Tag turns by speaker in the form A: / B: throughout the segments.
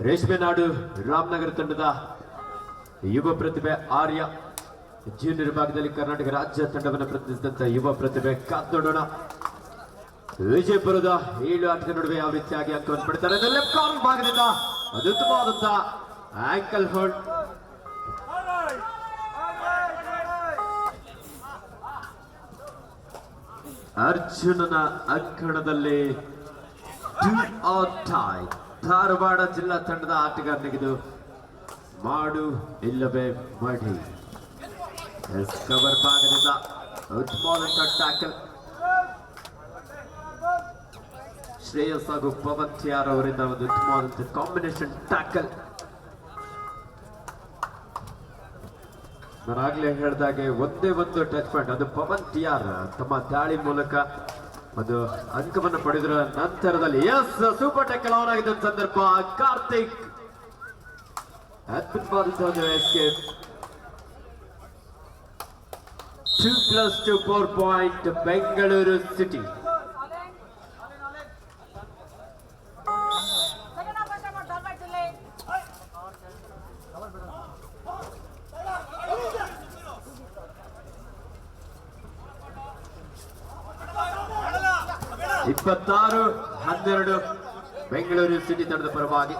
A: ರೇಷ್ಮೆ ನಾಡು ರಾಮನಗರ ತಂಡದ ಯುವ ಪ್ರತಿಭೆ ಆರ್ಯ, ಜೂನಿಯರ್ ವಿಭಾಗದಲ್ಲಿ ಕರ್ನಾಟಕ ರಾಜ್ಯ ತಂಡವನ್ನು ಪ್ರತಿನಿಧಿಸಿದಂತ ಯುವ ಪ್ರತಿಭೆ ಕಾತ್ನೋಡೋಣ. ವಿಜಯಪುರದ 7 ಆಟದ ನಡುವೆ ಯಾವ ರೀತಿಯಾಗಿ ಅಂಕವನ್ನು ಪಡಿತಾರೆ. ಲೆಫ್ಟ್ ಕಾರ್ನರ್ ಭಾಗದಿಂದ ಅದು ಉತ್ತಮವಾದಂತ ಆಂಕಲ್ ಹೋಲ್ಡ್. ಅರ್ಜುನನ ಅಂಕಣದಲ್ಲಿ ಧಾರವಾಡ ಜಿಲ್ಲಾ ತಂಡದ ಆಟಗಾರನಿಗಿದು ಮಾಡು ಇಲ್ಲವೇ ಮಾಡಿ. ಕವರ್ ಭಾಗದಿಂದ ಉತ್ತಮವಾದಂತಹ ಟ್ಯಾಕಲ್. ಶ್ರೇಯಸ್ ಹಾಗೂ ಪವನ್ ಟಿಆರ್ ಅವರಿಂದ ಒಂದು ಉತ್ತಮವಾದಂತಹ ಕಾಂಬಿನೇಷನ್ ಟ್ಯಾಕಲ್. ನಾನಾಗ್ಲೇ ಹೇಳಿದಾಗೆ ಒಂದೇ ಒಂದು ಟಚ್ ಪಾಯಿಂಟ್, ಅದು ಪವನ್ ಟಿಆರ್ ತಮ್ಮ ದಾಳಿ ಮೂಲಕ ಒಂದು ಅಂಕವನ್ನು ಪಡೆದರ ನಂತರದಲ್ಲಿ ಸೂಪರ್ ಟ್ಯಾಕಲ್ ಆನ್ ಆಗಿದ್ದ ಸಂದರ್ಭ ಕಾರ್ತಿಕ್ ಅದ್ಭುತವಾದಂತಹ ಒಂದು ಎಸ್ಕೇಪ್. 2+2 4 point Bengaluru city. ಇಪ್ಪತ್ತಾರು 12 ಬೆಂಗಳೂರು ಸಿಟಿ ತಂಡದ ಪರವಾಗಿ.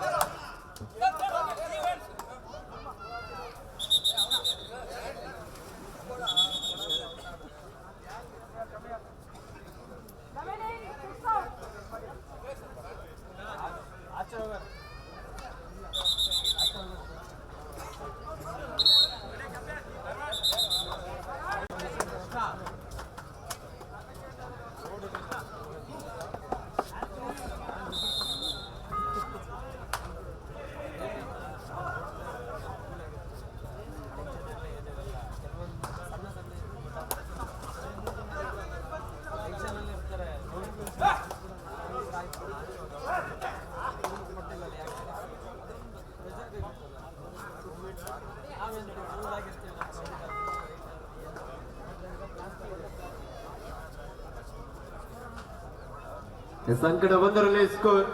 A: ಸಂಕಟ 1ರಲ್ಲಿ score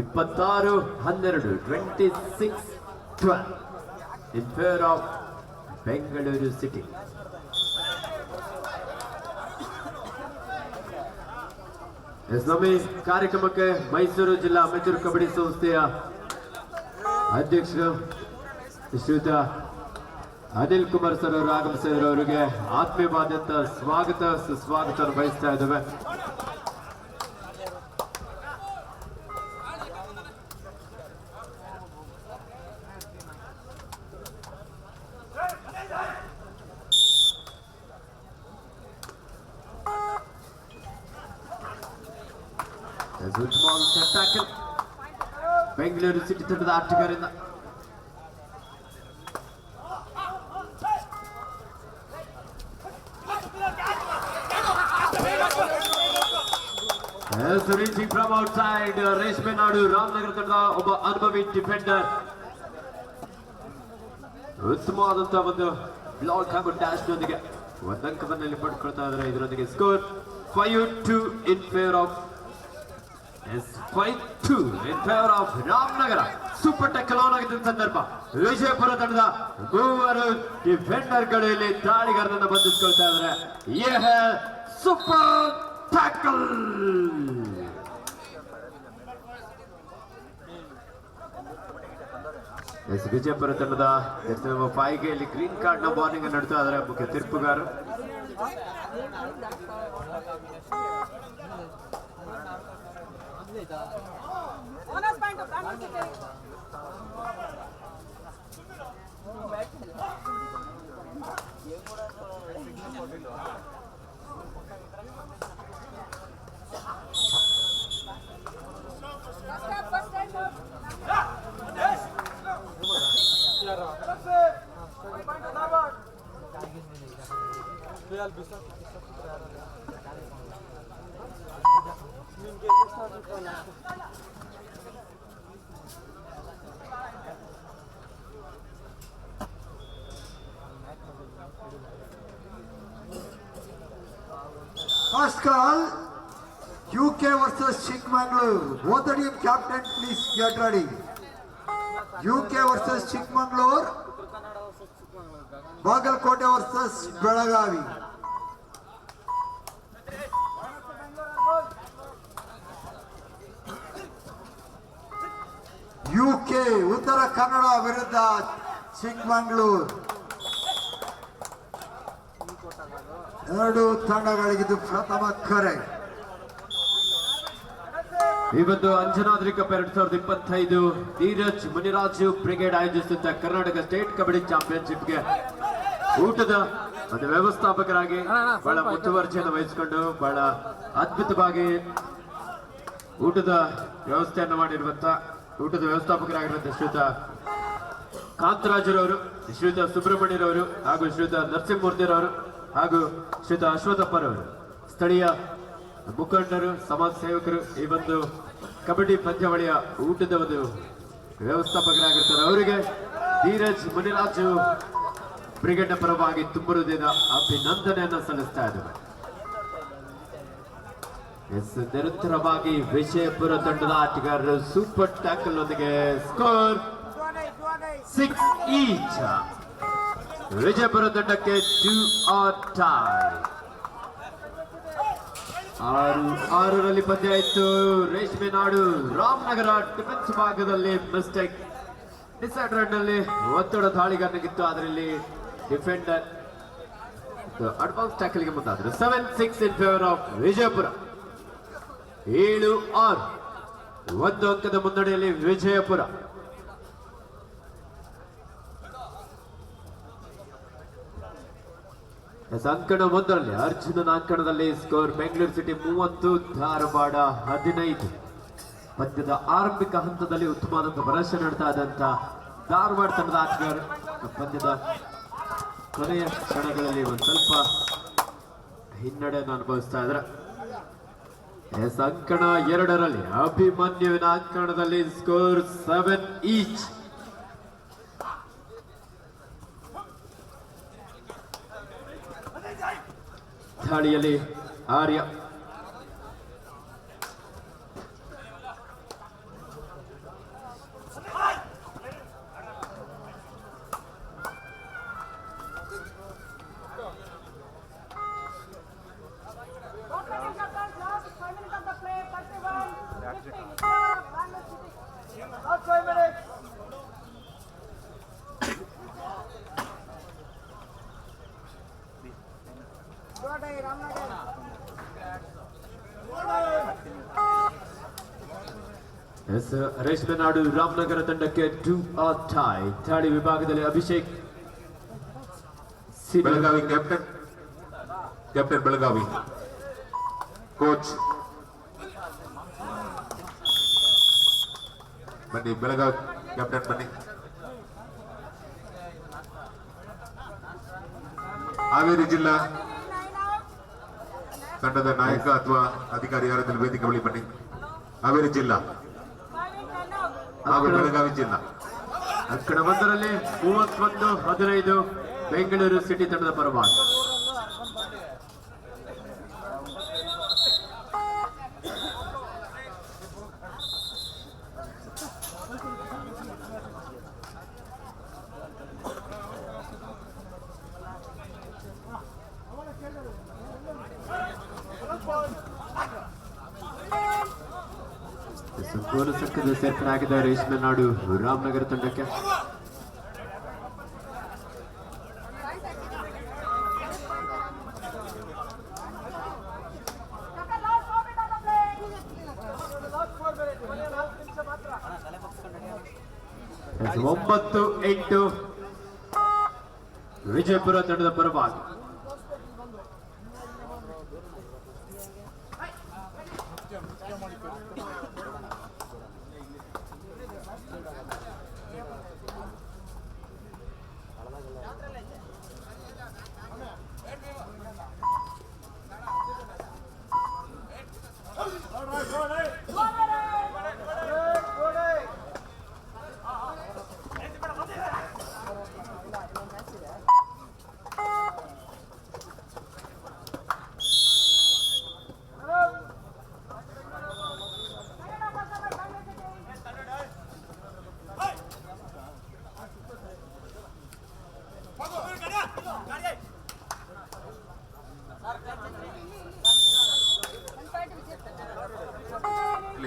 A: 26-12 26-12 in favour of Bengaluru city. ಸ್ವಾಮಿ ಕಾರ್ಯಕ್ರಮಕ್ಕೆ ಮೈಸೂರು ಜಿಲ್ಲಾ ಅಮೆಚೂರ್ ಕಬಡ್ಡಿ ಸಂಸ್ಥೆಯ ಅಧ್ಯಕ್ಷರು ಶ್ರೀಯುತ ಅನಿಲ್ ಕುಮಾರ್ ಸರ್ ಅವರು ಆಗಮಿಸಿದರು. ಅವರಿಗೆ ಆತ್ಮೀಯವಾದಂತ ಸ್ವಾಗತ ಸುಸ್ವಾಗತ ಬಯಸ್ತಾ ಇದ್ದೇವೆ. ಬೆಂಗಳೂರು ಸಿಟಿ ತಂಡದ ಆಟಗಾರರಿಂದ ಫ್ರಮ್ ಔಟ್ಸೈಡ್. ರೇಷ್ಮೆ ನಾಡು ರಾಮನಗರ ತಂಡದ ಒಬ್ಬ ಅನುಭವಿ ಡಿಫೆಂಡರ್ ಉತ್ತಮವಾದಂತಹ ಒಂದು ಬ್ಲಾಕ್ ಹಾಗೂ ಡ್ಯಾಶ್ ನೊಂದಿಗೆ ಒಂದು ಅಂಕವನ್ನು ಪಡ್ಕೊಳ್ತಾ ಇದ್ದಾರೆ. ಇದರೊಂದಿಗೆ score 5-2 in favour of 5-2 in favour of Ramanagara. Super tackle on ಆಗಿದ್ದ ಸಂದರ್ಭ ವಿಜಯಪುರ ತಂಡದ ಮೂವರು ಡಿಫೆಂಡರ್ಗಳು ಇಲ್ಲಿ ದಾಳಿಗಾರರನ್ನು ಬಂಧಿಸಿಕೊಳ್ತಾ ಇದ್ದಾರೆ. Super tackle. ವಿಜಯಪುರ ತಂಡದ 5ಗೆ ಇಲ್ಲಿ ಗ್ರೀನ್ ಕಾರ್ಡ್ ನ ವಾರ್ನಿಂಗ್ ನಡೆಸ್ತಾ ಇದ್ದಾರೆ ಮುಖ್ಯ ತೀರ್ಪುಗಾರರು.
B: First call UK versus Chikmagalur. Both the team captain, please get ready. UK versus Chikmagalur. Bagalkote versus Belagavi. UK Uttara Kannada ವಿರುದ್ಧ ಚಿಕ್ಕಮಗಳೂರು. ಎರಡು ತಂಡಗಳಿಗಿದ್ದು ಪ್ರಥಮ ಕರೆ.
A: ಈ ಒಂದು ಅಂಜನಾದ್ರಿ ಕಪ್ 2025 ಧೀರಜ್ ಮುನಿರಾಜು ಬ್ರಿಗೇಡ್ ಆಯೋಜಿಸಿದ್ದ ಕರ್ನಾಟಕ ಸ್ಟೇಟ್ ಕಬಡ್ಡಿ ಚಾಂಪಿಯನ್ಶಿಪ್ಗೆ ಊಟದ ಒಂದು ವ್ಯವಸ್ಥಾಪಕರಾಗಿ ಬಹಳ ಮುತುವರ್ಜಿಯನ್ನು ವಹಿಸಿಕೊಂಡು ಬಹಳ ಅದ್ಭುತವಾಗಿ ಊಟದ ವ್ಯವಸ್ಥೆಯನ್ನು ಮಾಡಿರುವಂತ ಊಟದ ವ್ಯವಸ್ಥಾಪಕರಾಗಿರುವಂತಹ ಶ್ರೀಯುತ ಕಾಂತರಾಜರವರು, ಶ್ರೀಯುತ ಸುಬ್ರಹ್ಮಣ್ಯರವರು ಹಾಗೂ ಶ್ರೀಯುತ ನರಸಿಂಹಮೂರ್ತಿರವರು ಹಾಗೂ ಶ್ರೀಯುತ ಅಶ್ವಥಪ್ಪರವರು, ಸ್ಥಳೀಯ ಮುಖಂಡರು, ಸಮಾಜ ಸೇವಕರು, ಈ ಒಂದು ಕಬಡ್ಡಿ ಪಂದ್ಯಾವಳಿಯ ಊಟದ ಒಂದು ವ್ಯವಸ್ಥಾಪಕರಾಗಿರ್ತಾರೆ. ಅವರಿಗೆ ಧೀರಜ್ ಮುನಿರಾಜು ಬ್ರಿಗೇಡ್ನ ಪರವಾಗಿ ತುಂಬ ಹೃದಯದ ಅಭಿನಂದನೆಯನ್ನು ಸಲ್ಲಿಸ್ತಾ ಇದ್ದಾರೆ. ನಿರಂತರವಾಗಿ ವಿಜಯಪುರ ತಂಡದ ಆಟಗಾರರು ಸೂಪರ್ ಟ್ಯಾಕಲ್ ಒಂದಿಗೆ ಸ್ಕೋರ್ 6 ಈಚ್. ವಿಜಯಪುರ ತಂಡಕ್ಕೆ 2 ಆರ್ ಟೈ. 6 ಪಂದ್ಯ ಆಯಿತು. ರೇಷ್ಮೆ ನಾಡು ರಾಮನಗರ ಡಿಫೆನ್ಸ್ ಭಾಗದಲ್ಲಿ ಮಿಸ್ಟೇಕ್. ಡಿಸೈಡರ್ ನಲ್ಲಿ ಒತ್ತಡ ದಾಳಿಗಾರನಿಗಿತ್ತು, ಅದರಲ್ಲಿ ಡಿಫೆಂಡರ್ ಅಡ್ವಾನ್ಸ್ ಟ್ಯಾಕಲ್ಗೆ ಮುಂದಾದ್ರು. 7-6 ಇನ್ ಫೇವರ್ ಆಫ್ ವಿಜಯಪುರ. 7-6 ಒಂದು ಅಂಕದ ಮುನ್ನಡೆಯಲ್ಲಿ ವಿಜಯಪುರ. ಅಂಕಣ 1ರಲ್ಲಿ ಅರ್ಜುನನ ಅಂಕಣದಲ್ಲಿ ಸ್ಕೋರ್ ಬೆಂಗಳೂರು ಸಿಟಿ 30, ಧಾರವಾಡ 15. ಪಂದ್ಯದ ಆರಂಭಿಕ ಹಂತದಲ್ಲಿ ಉತ್ತಮವಾದಂತಹ ಭರವಸೆ ನೀಡ್ತಾ ಇದ್ದಂತ ಧಾರವಾಡ ತಂಡದ ಆಟಗಾರರು ಪಂದ್ಯದ ಕೊನೆಯ ಕ್ಷಣಗಳಲ್ಲಿ ಒಂದು ಸ್ವಲ್ಪ ಹಿನ್ನಡೆಯನ್ನು ಅನುಭವಿಸ್ತಾ ಇದ್ದಾರೆ. ಅಂಕಣ 2ರಲ್ಲಿ ಅಭಿಮನ್ಯುವಿನ ಅಂಕಣದಲ್ಲಿ ಸ್ಕೋರ್ 7 ಈಚ್. ದಾಳಿಯಲ್ಲಿ ಆರ್ಯ ರೇಷ್ಮೆ ನಾಡು ರಾಮನಗರ ತಂಡಕ್ಕೆ 2 ಆರ್ ಟೈ. ದಾಳಿ ವಿಭಾಗದಲ್ಲಿ ಅಭಿಷೇಕ್
C: ಬೆಳಗಾವಿ ಕ್ಯಾಪ್ಟನ್ ಬೆಳಗಾವಿ ಕೋಚ್ ಬನ್ನಿ. ಬೆಳಗಾವಿ ಕ್ಯಾಪ್ಟನ್ ಬನ್ನಿ. ಹಾವೇರಿ ಜಿಲ್ಲಾ ತಂಡದ ನಾಯಕ ಅಥವಾ ಅಧಿಕಾರಿ ಯಾರಾದ್ರೂ ವೇದಿಕೆ ಬಳಿ ಬನ್ನಿ. ಹಾವೇರಿ ಜಿಲ್ಲಾ ಹಾಗೂ ಬೆಳಗಾವಿ ಜಿಲ್ಲಾ.
A: ಅಂಕಣ 1ರಲ್ಲಿ 31-15 ಬೆಂಗಳೂರು ಸಿಟಿ ತಂಡದ ಪರವಾಗಿ. ಗೋಲು ಸಂಖ್ಯೆದ ಸೇರ್ಪಡೆಯಾಗಿದೆ ರೇಷ್ಮೆ ನಾಡು ರಾಮನಗರ ತಂಡಕ್ಕೆ. ಒಂಬತ್ತು 8 ವಿಜಯಪುರ ತಂಡದ ಪರವಾಗಿ.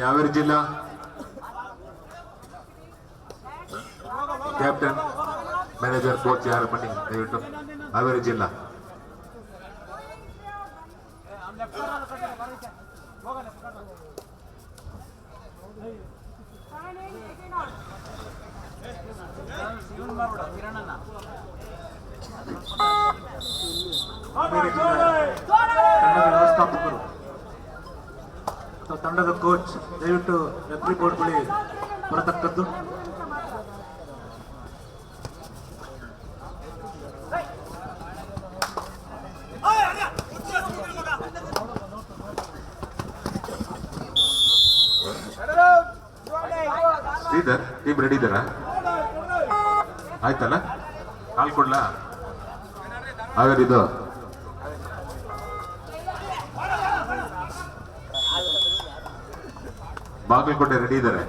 C: ಹಾವೇರಿ ಜಿಲ್ಲಾ ಕ್ಯಾಪ್ಟನ್ ಮ್ಯಾನೇಜರ್ ಕೋಚ್ ಯಾರು ಬನ್ನಿ ದಯವಿಟ್ಟು. ಹಾವೇರಿ ಜಿಲ್ಲಾ
D: ತಂಡದ ವ್ಯವಸ್ಥಾಪಕರು ಅಥವಾ ತಂಡದ ಕೋಚ್ ದಯವಿಟ್ಟು ರೆಫ್ರಿ ಬೋರ್ಡ್ ಬಳಿ ಬರತಕ್ಕದ್ದು.
C: ಶ್ರೀಧರ್ ಟೀಮ್ ರೆಡಿ ಇದ್ದಾರಾ? ಆಯ್ತಲ್ಲ, ಕಾಲ್ ಕೊಡ್ಲಾ? ಹಾಗಾದ್ರೆ ಬಾಗಲಕೋಟೆ ರೆಡಿ ಇದ್ದಾರೆ.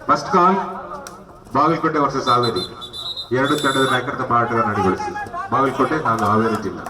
C: First call Bagalkote versus Haveri. ಎರಡು ತಂಡದ ನಾಯಕರ ತಮ್ಮ ಆಟಗಾರ ನಡೆಗೊಳಿಸಿ. ಬಾಗಲಕೋಟೆ ಹಾಗೂ ಹಾವೇರಿ ಜಿಲ್ಲಾ.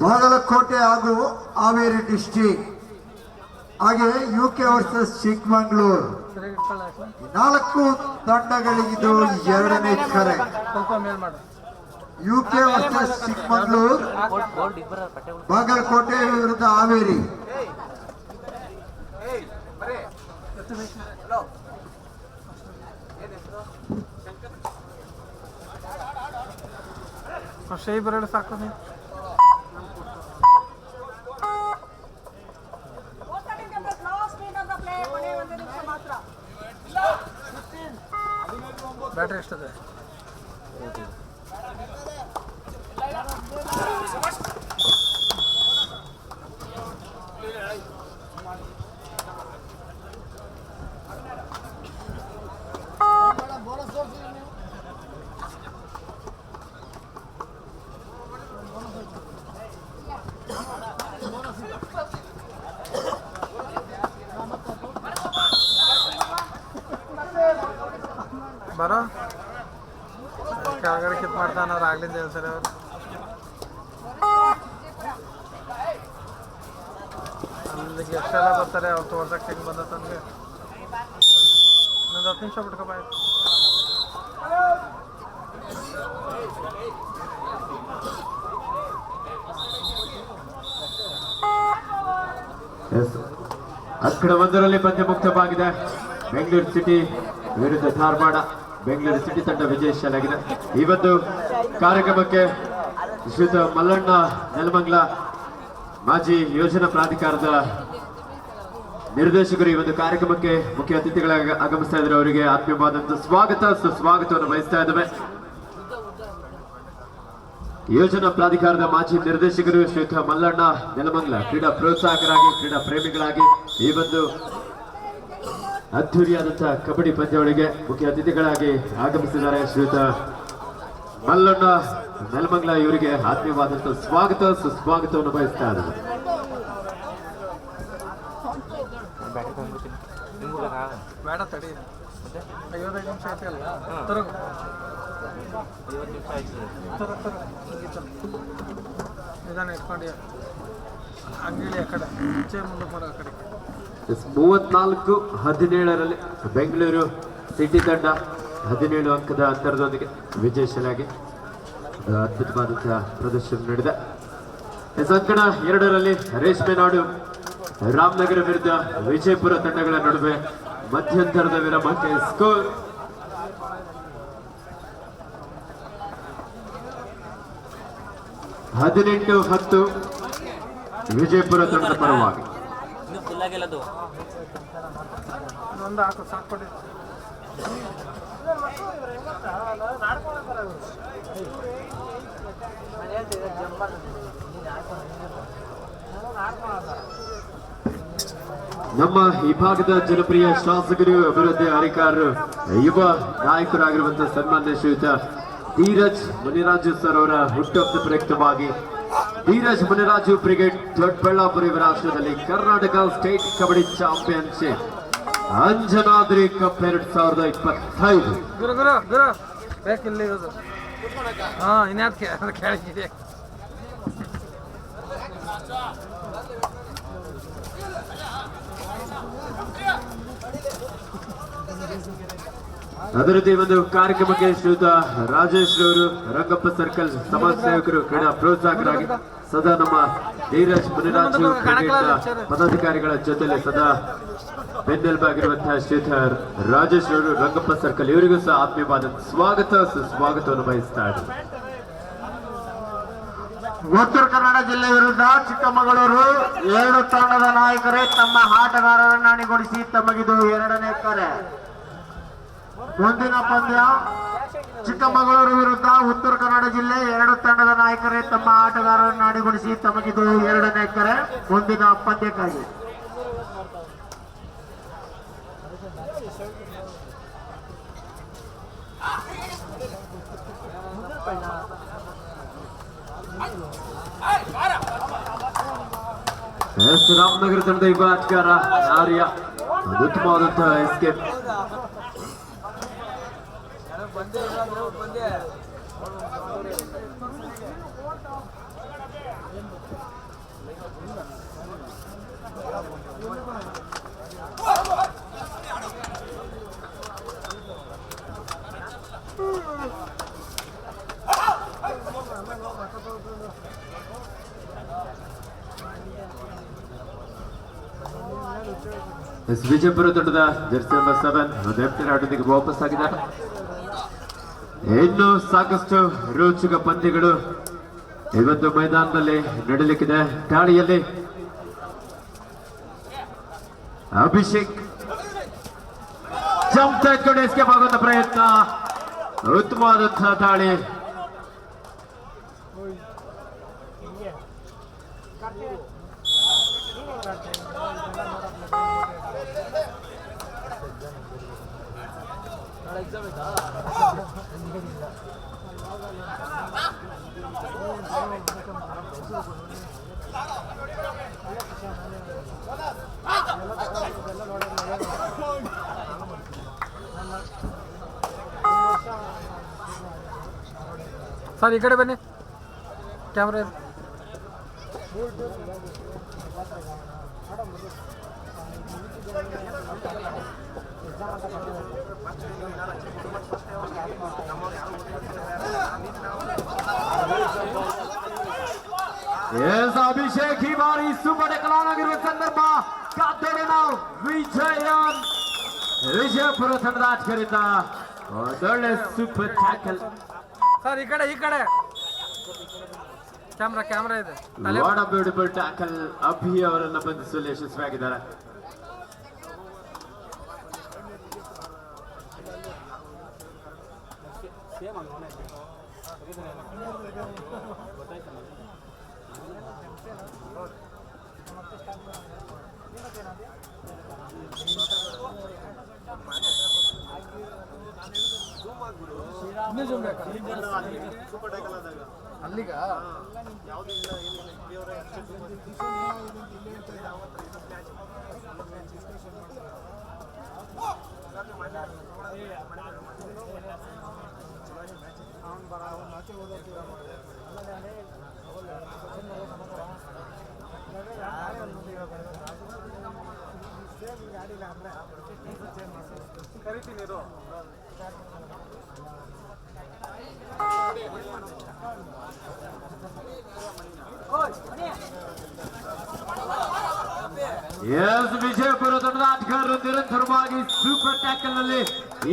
B: ಬಾಗಲಕೋಟೆ ಹಾಗೂ ಹಾವೇರಿ ಡಿಸ್ಟ್ರಿಕ್ಟ್ ಹಾಗೆ ಯುಕೆ ವರ್ಸಸ್ ಚಿಕ್ಕಮಂಗ್ಳೂರು. 4 ತಂಡಗಳಿಗಿದು ಎರಡನೇ ಕರೆ. ಯುಕೆ ವರ್ಸಸ್ ಚಿಕ್ಕಮಂಗ್ಳೂರು, ಬಾಗಲಕೋಟೆ ವಿರುದ್ಧ ಹಾವೇರಿ.
D: ಬರಲು ಸಾಕು. ಬ್ಯಾಟ್ರಿ ಎಷ್ಟದೆ? ಬರೋ ಕೆಳಗಡೆ ಕಿಪ್ ಮಾಡ್ತಾನ ಅವ್ರು ಆಗ್ಲಿಂದ ಹೇಳ್ತಾರೆ. ಅವರು ಅಲ್ಲಿಗೆ ಎಷ್ಟೆಲ್ಲ ಬರ್ತಾರೆ ಅವ್ರು ತೋರ್ಸಕ್ಕೆ ಹೆಂಗೆ ಬಂದತ್ತಂದ್ರೆ ಇನ್ನೊಂದು 10 ನಿಮಿಷ ಬಿಟ್ಕೊಬ.
A: ಅಕ್ಕಡ ಒಂದರಲ್ಲಿ ಪಂದ್ಯ ಮುಕ್ತವಾಗಿದೆ. ಬೆಂಗಳೂರು ಸಿಟಿ ವಿರುದ್ಧ ಧಾರವಾಡ. ಬೆಂಗಳೂರು ಸಿಟಿ ತಂಡ ವಿಜಯಶಾಲಿಯಾಗಿದೆ. ಈ ಒಂದು ಕಾರ್ಯಕ್ರಮಕ್ಕೆ ಶ್ರೀಯುತ ಮಲ್ಲಣ್ಣ ನೆಲಮಂಗಲ, ಮಾಜಿ ಯೋಜನಾ ಪ್ರಾಧಿಕಾರದ ನಿರ್ದೇಶಕರು ಈ ಒಂದು ಕಾರ್ಯಕ್ರಮಕ್ಕೆ ಮುಖ್ಯ ಅತಿಥಿಗಳಾಗಿ ಆಗಮಿಸ್ತಾ ಇದ್ದಾರೆ. ಅವರಿಗೆ ಆತ್ಮೀಯವಾದಂತಹ ಸ್ವಾಗತ ಸುಸ್ವಾಗತವನ್ನು ಬಯಸ್ತಾ ಇದ್ದೇವೆ. ಯೋಜನಾ ಪ್ರಾಧಿಕಾರದ ಮಾಜಿ ನಿರ್ದೇಶಕರು ಶ್ರೀಯುತ ಮಲ್ಲಣ್ಣ ನೆಲಮಂಗಲ ಕ್ರೀಡಾ ಪ್ರೋತ್ಸಾಹಕರಾಗಿ, ಕ್ರೀಡಾ ಪ್ರೇಮಿಗಳಾಗಿ ಈ ಒಂದು ಅದ್ಧೂರಿಯಾದಂತಹ ಕಬಡ್ಡಿ ಪಂದ್ಯಾವಳಿಗೆ ಮುಖ್ಯ ಅತಿಥಿಗಳಾಗಿ ಆಗಮಿಸಿದ್ದಾರೆ. ಶ್ರೀಯುತ ಮಲ್ಲಣ್ಣ ನೆಲಮಂಗಲ ಇವರಿಗೆ ಆತ್ಮೀಯವಾದಂತಹ ಸ್ವಾಗತ ಸುಸ್ವಾಗತವನ್ನು ಬಯಸ್ತಾ ಇದ್ದಾರೆ.
D: ಬೇಡ ತಡಿ, 55 ನಿಮಿಷ ಆಯ್ತಲ್ಲ. ನಿಧಾನ ಇಟ್ಕೊಂಡು ಅಂಗಡಿ ಆ ಕಡೆ ಮುಂದೆ ಬರೋ ಆ ಕಡೆ.
A: 34-17ರಲ್ಲಿ ಬೆಂಗಳೂರು ಸಿಟಿ ತಂಡ 17 ಅಂಕದ ಅಂತರದೊಂದಿಗೆ ವಿಜಯಶಾಲಿಯಾಗಿ ಅದ್ಭುತವಾದಂತಹ ಪ್ರದರ್ಶನ ನೀಡಿದೆ. ಅಂಕಣ 2ರಲ್ಲಿ ರೇಷ್ಮೆ ನಾಡು ರಾಮನಗರ ವಿರುದ್ಧ ವಿಜಯಪುರ ತಂಡಗಳ ನಡುವೆ ಮಧ್ಯಂತರದ ವಿರಾಮಕ್ಕೆ ಸ್ಕೋರ್ 18-10 ವಿಜಯಪುರ ತಂಡದ ಪರವಾಗಿ.
D: ಒಂದು ಹಾಕು ಸಾಕ್ಬಿಡಿ.
A: ನಮ್ಮ ಈ ಭಾಗದ ಜನಪ್ರಿಯ ಶಾಸಕರು, ಅಭಿವೃದ್ಧಿ ಅಧಿಕಾರರು, ಯುವ ನಾಯಕರಾಗಿರುವಂತಹ ಸನ್ಮಾನ್ಯ ಶ್ರೀಯುತ ಧೀರಜ್ ಮುನಿರಾಜು ಸರ್ ಅವರ ಹುಟ್ಟುಹಬ್ಬದ ಪ್ರಯುಕ್ತವಾಗಿ ಧೀರಜ್ ಮುನಿರಾಜು ಬ್ರಿಗೇಡ್ ದೊಡ್ಡಬಳ್ಳಾಪುರ ರಾಷ್ಟ್ರದಲ್ಲಿ Karnataka state kabaddi championship Anjanadri cup 2025
D: ಗುರು ಗುರು ಗುರು ಬೇಕಿಲ್ಲ ಇರೋದು. ಹಾ ಇನ್ಯಾತ್ ಕೇಳಿದೆ.
A: ಅದೇ ರೀತಿ ಒಂದು ಕಾರ್ಯಕ್ರಮಕ್ಕೆ ಶ್ರೀಯುತ ರಾಜೇಶ್ ಅವರು, ರಂಗಪ್ಪ ಸರ್ಕಲ್ ಸಮಾಜ ಸೇವಕರು, ಕ್ರೀಡಾ ಪ್ರೋತ್ಸಾಹಕರಾಗಿ ಸದಾ ನಮ್ಮ ಧೀರಜ್ ಮುನಿರಾಜು ಪದಾಧಿಕಾರಿಗಳ ಜೊತೆಲೆ ಸದಾ ಬೆನ್ನೆಲುಬಾಗಿರುವಂತಹ ಶ್ರೀಯುತ ರಾಜೇಶ್ ಅವರು, ರಂಗಪ್ಪ ಸರ್ಕಲ್ ಇವರಿಗೂ ಸಹ ಆತ್ಮೀಯವಾದ ಸುಸ್ವಾಗತವನ್ನು ಬಯಸ್ತಾ ಇದ್ದಾರೆ.
E: ಉತ್ತರ ಕನ್ನಡ ಜಿಲ್ಲೆ ವಿರುದ್ಧ ಚಿಕ್ಕಮಗಳೂರು 2 ತಂಡದ ನಾಯಕರೇ ತಮ್ಮ ಆಟಗಾರರನ್ನು ಅಣಿಗೊಳಿಸಿ ತಮಗಿದು 2ನೇ ಕರೆ. ಮುಂದಿನ ಪಂದ್ಯ ಚಿಕ್ಕಮಗಳೂರು ವಿರುದ್ಧ ಉತ್ತರ ಕನ್ನಡ ಜಿಲ್ಲೆ 2 ತಂಡದ ನಾಯಕರೇ ತಮ್ಮ ಆಟಗಾರರನ್ನು ಅಣಿಗೊಳಿಸಿ ತಮಗಿದು 2ನೇ ಕರೆ. ಮುಂದಿನ ಪಂದ್ಯಕ್ಕಾಗಿ
A: ರಾಮನಗರ ತಂಡದ ಯುವ ಆಟಗಾರ ಆರ್ಯ ಉತ್ತಮವಾದಂತಹ ಎಸ್ಕೇಪ್. ವಿಜಯಪುರ ತಂಡದ ಜರ್ಸಿ ನಂಬರ್ 7 ಲೆಫ್ಟ್ ಆಟದೊಂದಿಗೆ ವಾಪಸ್ ಆಗಿದ್ದಾರೆ. ಇನ್ನು ಸಾಕಷ್ಟು ರೋಚಕ ಪಂದ್ಯಗಳು ಇವತ್ತು ಮೈದಾನದಲ್ಲಿ ನಡೆಯಲಿಕ್ಕಿದೆ. ದಾಳಿಯಲ್ಲಿ ಅಭಿಷೇಕ್ ಜಂಪ್ ತೆಗೆದುಕೊಂಡು ಎಸ್ಕೇಪ್ ಆಗುವಂತ ಪ್ರಯತ್ನ, ಉತ್ತಮವಾದಂತಹ ದಾಳಿ.
D: ಸರ್ ಈ ಕಡೆ ಬನ್ನಿ, ಕ್ಯಾಮ್ರಾ ಇದೆ.
A: ಅಭಿಷೇಕ್ ಈ ಬಾರಿ ಸೂಪರ್ ಟೆಕ್ಲಾನ್ ಆಗಿರುವ ಸಂದರ್ಭ ಕಾತೋಡೆ ನಾವು ವಿಜಯಪುರ ತಂಡದ ಆಟಗಾರರಿಂದ ಒಳ್ಳೆ ಸೂಪರ್ ಟ್ಯಾಕಲ್.
D: ಸರ್ ಈ ಕಡೆ ಕ್ಯಾಮ್ರಾ ಇದೆ.
A: What a beautiful tackle. Abhi ಅವರನ್ನ ಬಂಧಿಸುವಲ್ಲಿ ಯಶಸ್ವಿಯಾಗಿದ್ದಾರೆ.
D: ಅಲ್ಲಿಗ ಕರಿತೀನಿ.
A: ಎಸ್ ವಿಜಯಪುರ ತಂಡದ ಆಟಗಾರರು ನಿರಂತರವಾಗಿ ಸೂಪರ್ ಟ್ಯಾಕಲ್ ನಲ್ಲಿ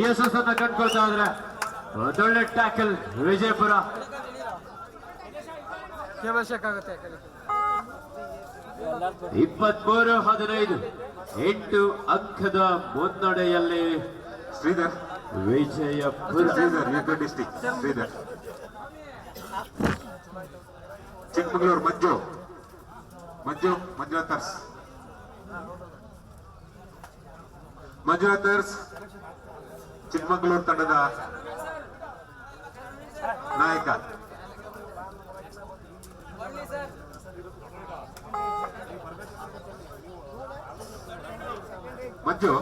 A: ಯಶಸ್ಸನ್ನ ಕಂಡುಕೊಳ್ತಾ ಇದ್ರೆ ಒಂದೊಳ್ಳೆ ಟ್ಯಾಕಲ್ ವಿಜಯಪುರ.
D: ಕೇಳಬೇಕಾಗುತ್ತೆ
A: 23-15 8 ಅಂಕದ ಮುನ್ನಡೆಯಲ್ಲಿ
C: ಶ್ರೀಧರ್
A: ವಿಜಯಪುರ.
C: Shridhar UK district Shridhar. ಚಿಕ್ಕಮಗಳೂರು ಮಂಜುನಾಥರ್ಸ್ ಚಿಕ್ಕಮಗಳೂರು ತಂಡದ ನಾಯಕ. ಮಂಜು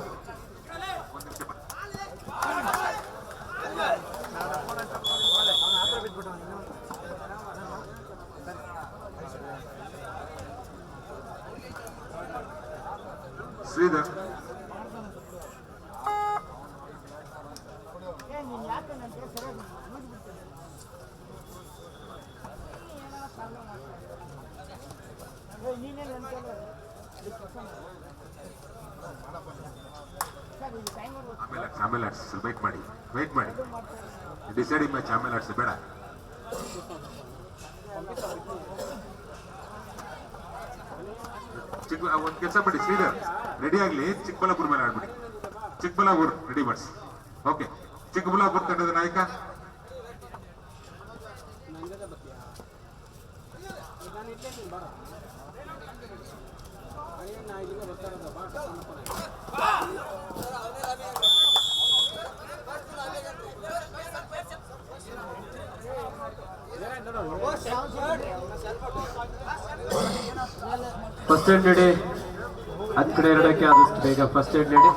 C: ಶ್ರೀಧರ್ ಆಮೇಲೆ ಆಡ್ಸಿ ವೆಯ್ಟ್ ಮಾಡಿ ಡಿಸೈಡಿಂಗ್ ಮ್ಯಾಚ್ ಆಮೇಲೆ ಆಡ್ಸಿ ಬೇಡ. ಒಂದ್ ಕೆಲಸ ಮಾಡಿ ಶ್ರೀಧರ್ ರೆಡಿ ಆಗ್ಲಿ, ಚಿಕ್ಕಬಳ್ಳಾಪುರ ಮೇಲೆ ಆಡ್ಬಿಡಿ. ಚಿಕ್ಕಬಳ್ಳಾಪುರ ರೆಡಿ ಮಾಡಿಸಿ. ಓಕೆ, ಚಿಕ್ಕಬಳ್ಳಾಪುರ ತಂಡದ ನಾಯಕ
A: ಫಸ್ಟ್ ಏಡ್ ನೀಡಿ. ಹತ್ತು ಕಡೆ 2ಕ್ಕೆ ಆದಷ್ಟು ಬೇಗ ಫಸ್ಟ್ ಏಡ್ ನೀಡಿ.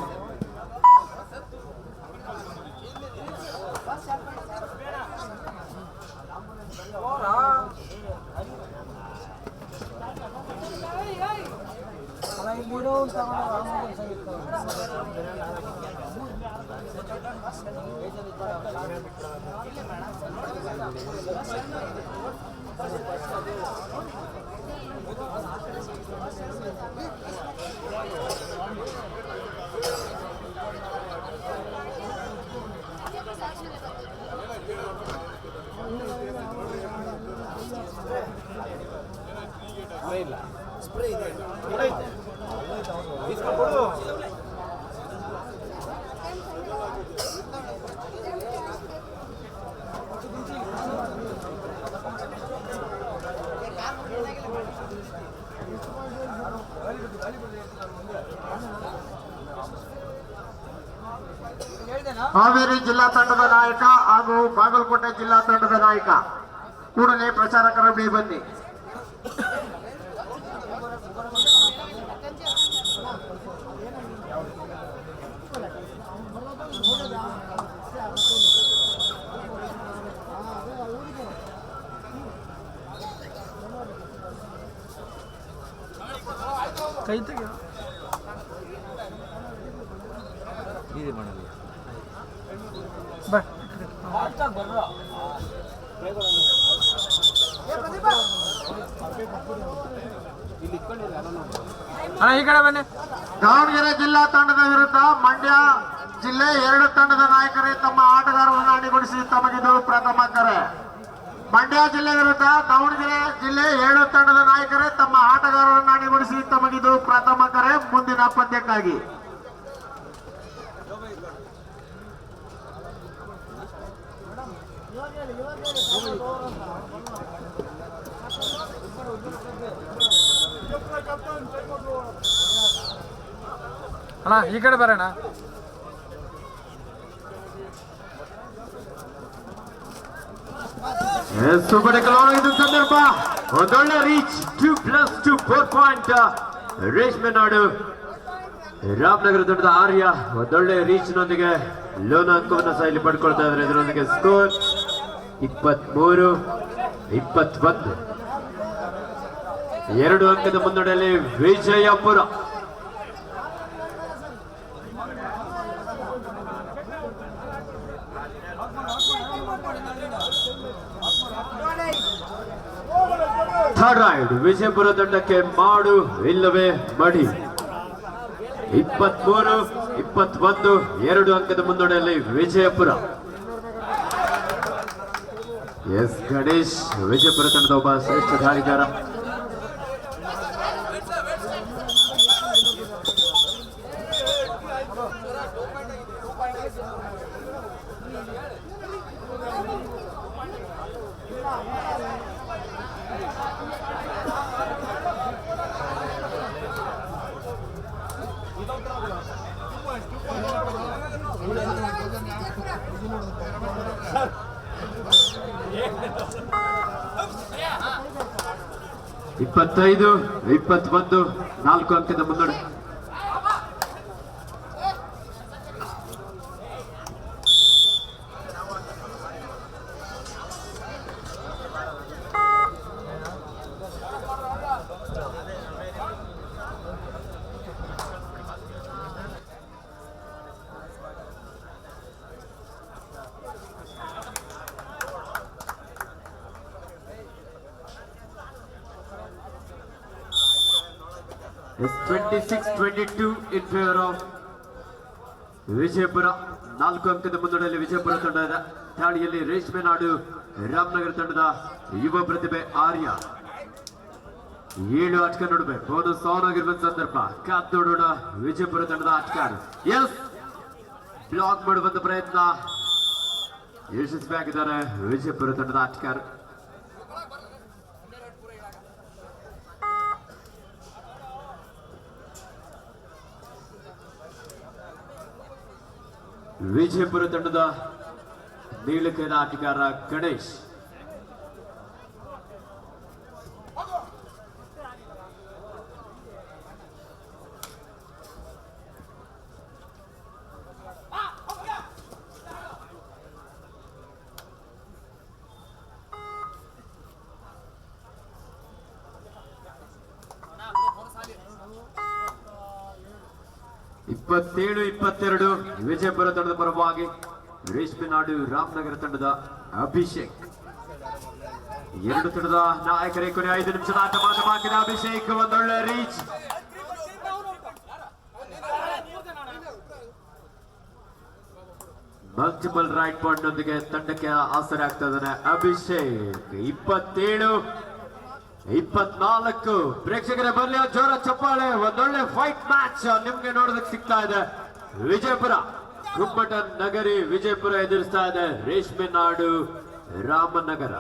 E: ಹಾವೇರಿ ಜಿಲ್ಲಾ ತಂಡದ ನಾಯಕ ಹಾಗೂ ಬಾಗಲಕೋಟೆ ಜಿಲ್ಲಾ ತಂಡದ ನಾಯಕ ಕೂಡಲೇ ಪ್ರಚಾರಕರ ಬಳಿ ಬನ್ನಿ.
D: ಕೈ ತೆಗೆ ಬಾ. ಈ ಕಡೆ ಬನ್ನಿ.
E: ದಾವಣಗೆರೆ ಜಿಲ್ಲಾ ತಂಡದ ವಿರುದ್ಧ ಮಂಡ್ಯ ಜಿಲ್ಲೆ 2 ತಂಡದ ನಾಯಕರೇ ತಮ್ಮ ಆಟಗಾರರನ್ನು ಅಣಿಗೊಳಿಸಿ ತಮಗಿದು ಪ್ರಥಮ ಕರೆ. ಮಂಡ್ಯ ಜಿಲ್ಲೆ ವಿರುದ್ಧ ದಾವಣಗೆರೆ ಜಿಲ್ಲೆ 2 ತಂಡದ ನಾಯಕರೇ ತಮ್ಮ ಆಟಗಾರರನ್ನು ಅಣಿಗೊಳಿಸಿ ತಮಗಿದು ಪ್ರಥಮ ಕರೆ. ಮುಂದಿನ ಪಂದ್ಯಕ್ಕಾಗಿ
D: ಅಣ್ಣ ಈ ಕಡೆ ಬರೋಣ.
A: ಸೂಪರ್ ಟೆಕ್ನಾಲಜಿ ಸಂದರ್ಭ ಒಂದೊಳ್ಳೆ ರೀಚ್ 2+2 4 ಪಾಯಿಂಟ್ ರೇಷ್ಮೆ ನಾಡು ರಾಮನಗರ ತಂಡದ ಆರ್ಯ ಒಂದೊಳ್ಳೆ ರೀಚ್ ನೊಂದಿಗೆ ಲೋನ ಅಂಕವನ್ನು ಸಹ ಇಲ್ಲಿ ಪಡ್ಕೊಳ್ತಾ ಇದ್ದಾರೆ. ಇದರೊಂದಿಗೆ ಸ್ಕೋರ್ 23-21 2 ಅಂಕದ ಮುನ್ನಡೆಯಲ್ಲಿ ವಿಜಯಪುರ. ಥರ್ಡ್ ರೈಡ್ ವಿಜಯಪುರ ತಂಡಕ್ಕೆ ಮಾಡು ಇಲ್ಲವೇ ಮಡಿ. 23, 21 2 ಅಂಕದ ಮುನ್ನಡೆಯಲ್ಲಿ ವಿಜಯಪುರ. ಎಸ್ ಗಣೇಶ್ ವಿಜಯಪುರ ತಂಡದ ಒಬ್ಬ ಶ್ರೇಷ್ಠ ದಾಳಿಗಾರ. ಇಪ್ಪತ್ತೈದು 21 4 ಅಂಕದ ಮುನ್ನಡೆ. It's 26-22 in favor of Vijayapura. 4 ಅಂಕದ ಮುನ್ನಡೆಯಲ್ಲಿ ವಿಜಯಪುರ ತಂಡದ ದಾಳಿಯಲ್ಲಿ ರೇಷ್ಮೆ ನಾಡು ರಾಮನಗರ ತಂಡದ ಯುವ ಪ್ರತಿಭೆ ಆರ್ಯ. 7 ಆಟಗಾರ ನಡುವೆ ಬೋನಸ್ ಆನ್ ಆಗಿರುವ ಸಂದರ್ಭ ಕಾದ್ ನೋಡೋಣ. ವಿಜಯಪುರ ತಂಡದ ಆಟಗಾರ ಎಸ್ ಬ್ಲಾಕ್ ಮಾಡುವಂತ ಪ್ರಯತ್ನ ಯಶಸ್ವಿಯಾಗಿದ್ದಾರೆ ವಿಜಯಪುರ ತಂಡದ ಆಟಗಾರ. ವಿಜಯಪುರ ತಂಡದ ನೀಲಕೈದ ಆಟಗಾರ ಗಣೇಶ್. ಇಪ್ಪತ್ತೇಳು 22 ವಿಜಯಪುರ ತಂಡದ ಪರವಾಗಿ ರೇಷ್ಮೆ ನಾಡು ರಾಮನಗರ ತಂಡದ ಅಭಿಷೇಕ್. 2 ತಂಡದ ನಾಯಕರೇ ಕೊನೆ 5 ನಿಮಿಷದ ಆಟ ಮಾತ್ರ ಬಾಕಿದೆ. ಅಭಿಷೇಕ್ ಒಂದೊಳ್ಳೆ ರೀಚ್. ಮಲ್ಟಿಪಲ್ ರೈಟ್ ಪಾಯಿಂಟ್ ನೊಂದಿಗೆ ತಂಡಕ್ಕೆ ಆಸರೆ ಆಗ್ತಾ ಇದ್ದಾನೆ ಅಭಿಷೇಕ್. 27-24 ಪ್ರೇಕ್ಷಕರೇ ಬರಲಿ ಜೋರ ಚಪ್ಪಾಳೆ. ಒಂದೊಳ್ಳೆ ಫೈಟ್ ಮ್ಯಾಚ್ ನಿಮ್ಗೆ ನೋಡೋದಕ್ಕೆ ಸಿಗ್ತಾ ಇದೆ. ವಿಜಯಪುರ ಗುಮ್ಮಟ ನಗರಿ ವಿಜಯಪುರ ಎದುರಿಸ್ತಾ ಇದೆ ರೇಷ್ಮೆ ನಾಡು ರಾಮನಗರ.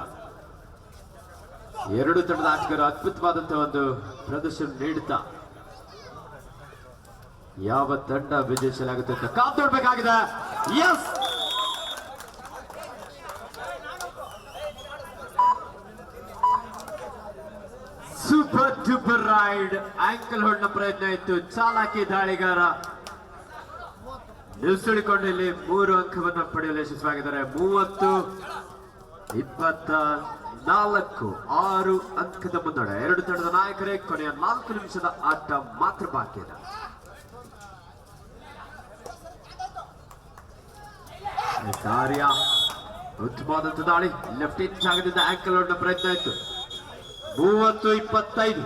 A: 2 ತಂಡದ ಆಟಗಾರರು ಅದ್ಭುತವಾದಂತಹ ಒಂದು ಪ್ರದರ್ಶನ ನೀಡುತ್ತಾ ಯಾವ ತಂಡ ವಿಜಯಿಸಲಾಗುತ್ತೆ ಅಂತ ಕಾದು ನೋಡ್ಬೇಕಾಗಿದೆ. Yes super duper raid. Ankle ಹೊಡ್ನ ಪ್ರಯತ್ನ ಇತ್ತು. ಚಾಲಾಕಿ ದಾಳಿಗಾರ ನಿಲ್ಸುಳಿಕೊಂಡು ಇಲ್ಲಿ 3 ಅಂಕವನ್ನು ಪಡೆಯಲು ಯಶಸ್ವಿಯಾಗಿದ್ದಾರೆ. 30-24 6 ಅಂಕದ ಮುನ್ನಡೆ. 2 ತಂಡದ ನಾಯಕರೇ ಕೊನೆಯ 4 ನಿಮಿಷದ ಆಟ ಮಾತ್ರ ಬಾಕಿ ಇದೆ. ಕಾರ್ಯ ಉತ್ತಮವಾದಂತ ದಾಳಿ. ಲೆಫ್ಟ್ ಹಿಟ್ ಜಾಗದಿಂದ ಆಂಕಲ್ ಹೊಡ್ನ ಪ್ರಯತ್ನ ಇತ್ತು. 30-25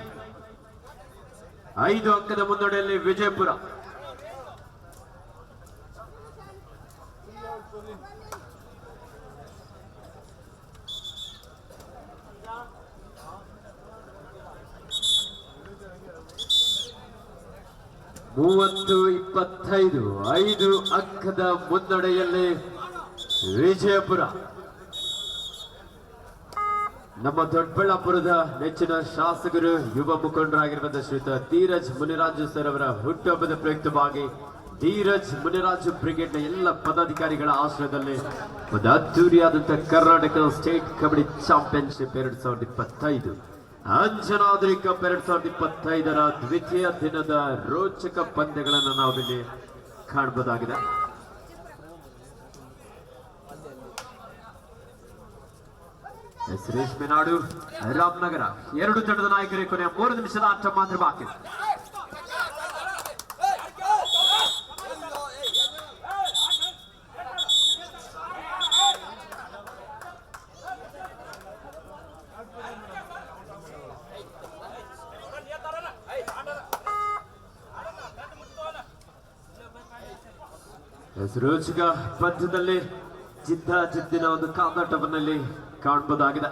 A: 5 ಅಂಕದ ಮುನ್ನಡೆಯಲ್ಲಿ ವಿಜಯಪುರ. ಮೂವತ್ತು 25 5 ಅಂಕದ ಮುನ್ನಡೆಯಲ್ಲಿ ವಿಜಯಪುರ. ನಮ್ಮ ದೊಡ್ಡಬಳ್ಳಾಪುರದ ನೆಚ್ಚಿನ ಶಾಸಕರು ಯುವ ಮುಖಂಡರಾಗಿರುವಂತಹ ಶ್ರೀಯುತ ಧೀರಜ್ ಮುನಿರಾಜು ಸರ್ ಅವರ ಹುಟ್ಟುಹಬ್ಬದ ಪ್ರಯುಕ್ತವಾಗಿ ಧೀರಜ್ ಮುನಿರಾಜು ಬ್ರಿಗೇಡ್ನ ಎಲ್ಲ ಪದಾಧಿಕಾರಿಗಳ ಆಶ್ರಯದಲ್ಲಿ ಒಂದು ಅದ್ದೂರಿಯಾದಂತಹ Karnataka state kabaddi championship 2025 Anjanadri cup 2025ರ ದ್ವಿತೀಯ ದಿನದ ರೋಚಕ ಪಂದ್ಯಗಳನ್ನು ನಾವಿಲ್ಲಿ ಕಾಣಬಹುದಾಗಿದೆ. ರೇಷ್ಮೆ ನಾಡು ರಾಮನಗರ 2 ತಂಡದ ನಾಯಕರೇ ಕೊನೆಯ 3 ನಿಮಿಷದ ಆಟ ಮಾತ್ರ ಬಾಕಿ. ರೋಚಕ ಪಂದ್ಯದಲ್ಲಿ ಜಿದ್ದಿನ ಒಂದು ಕಾದಾಟವನ್ನಲ್ಲಿ ಕಾಣಬಹುದಾಗಿದೆ.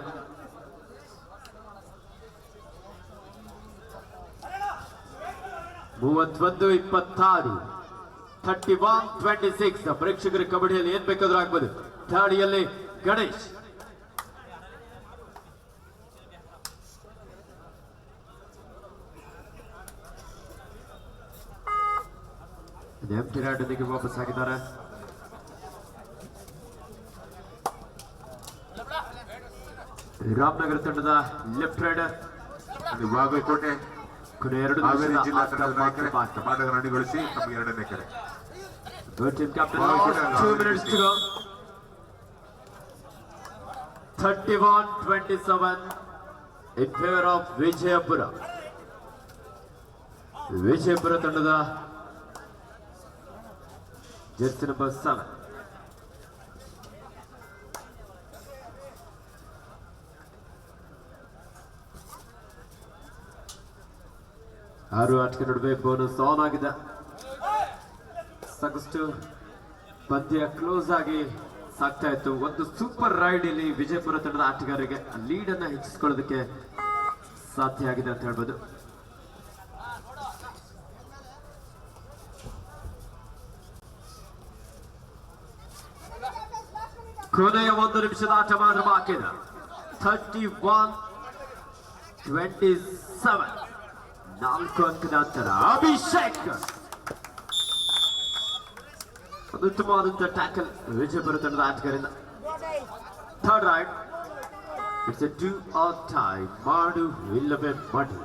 A: ಮೂವತ್ತೊಂದು 26 31-26. ಪ್ರೇಕ್ಷಕರ ಕಬಡ್ಡಿಯಲ್ಲಿ ಏನ್ ಬೇಕಾದ್ರೂ ಆಗ್ಬೋದು. ದಾಳಿಯಲ್ಲಿ ಗಣೇಶ್, ಎಂಟಿರಾಟನಿಗೆ ವಾಪಸ್ ಆಗಿದ್ದಾರೆ. ರಾಮನಗರ ತಂಡದ ಲೆಫ್ಟ್ ರೈಡರ್
C: ಬಾಗಲಕೋಟೆ
A: ಕೊನೆ 2
C: ಹಾವೇರಿ ಜಿಲ್ಲಾ
A: ನಿಮಿಷದ
C: ತಂಡದ ನಾಯಕರೇ ಕರ್ನಾಟಕ ರನ್ನಿಗೊಳಿಸಿ ತಮಗೆ 2ನೇ ಕರೆ.
A: Team captain, 2 minutes to go. 31-27 in favor of Vijayapura. Vijayapura ತಂಡದ ಜರ್ಸಿ ನಂಬರ್ 7. ಆರು ಆಟಕ್ಕೆ ನಡುವೆ ಬೋನಸ್ ಆನ್ ಆಗಿದೆ. ಸಾಕಷ್ಟು ಪಂದ್ಯ ಕ್ಲೋಸ್ ಆಗಿ ಸಾಗ್ತಾ ಇತ್ತು. ಒಂದು ಸೂಪರ್ ರೈಡ್ ಇಲ್ಲಿ ವಿಜಯಪುರ ತಂಡದ ಆಟಗಾರರಿಗೆ ಲೀಡ್ ಅನ್ನ ಹೆಚ್ಚಿಸಿಕೊಳ್ಳೋದಕ್ಕೆ ಸಾಧ್ಯ ಆಗಿದೆ ಅಂತ ಹೇಳ್ಬೋದು. ಕೊನೆಯ 1 ನಿಮಿಷದ ಆಟ ಮಾತ್ರ ಬಾಕಿ ಇದೆ. 31-27 4 ಅಂಕದ ಅಂತರ. ಅಭಿಷೇಕ್ ಒಂದು ಉತ್ತಮವಾದಂತಹ ಟ್ಯಾಕಲ್ ವಿಜಯಪುರ ತಂಡದ ಆಟಗಾರರಿಂದ. Third raid, it's a do or die, ಮಾಡು ಇಲ್ಲವೇ ಮಡಿ.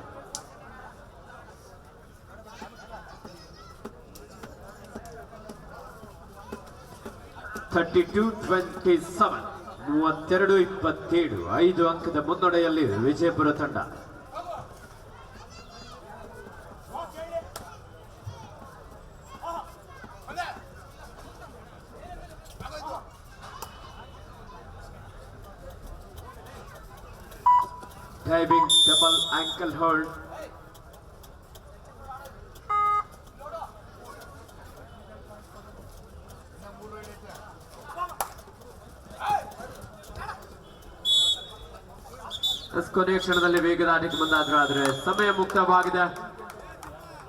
A: (32-27) 32-27 5 ಅಂಕದ ಮುನ್ನಡೆಯಲ್ಲಿ ವಿಜಯಪುರ ತಂಡ. Diving double ankle hold. ಕೊನೆಯ ಕ್ಷಣದಲ್ಲಿ ವೇಗದ ಆಟಕ್ಕೆ ಮುಂದಾದ್ರು, ಆದರೆ ಸಮಯ ಮುಕ್ತವಾಗಿದೆ.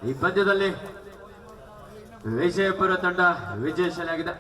A: ಈ ಪಂದ್ಯದಲ್ಲಿ ವಿಜಯಪುರ ತಂಡ ವಿಜಯಶಾಲಿಯಾಗಿದೆ.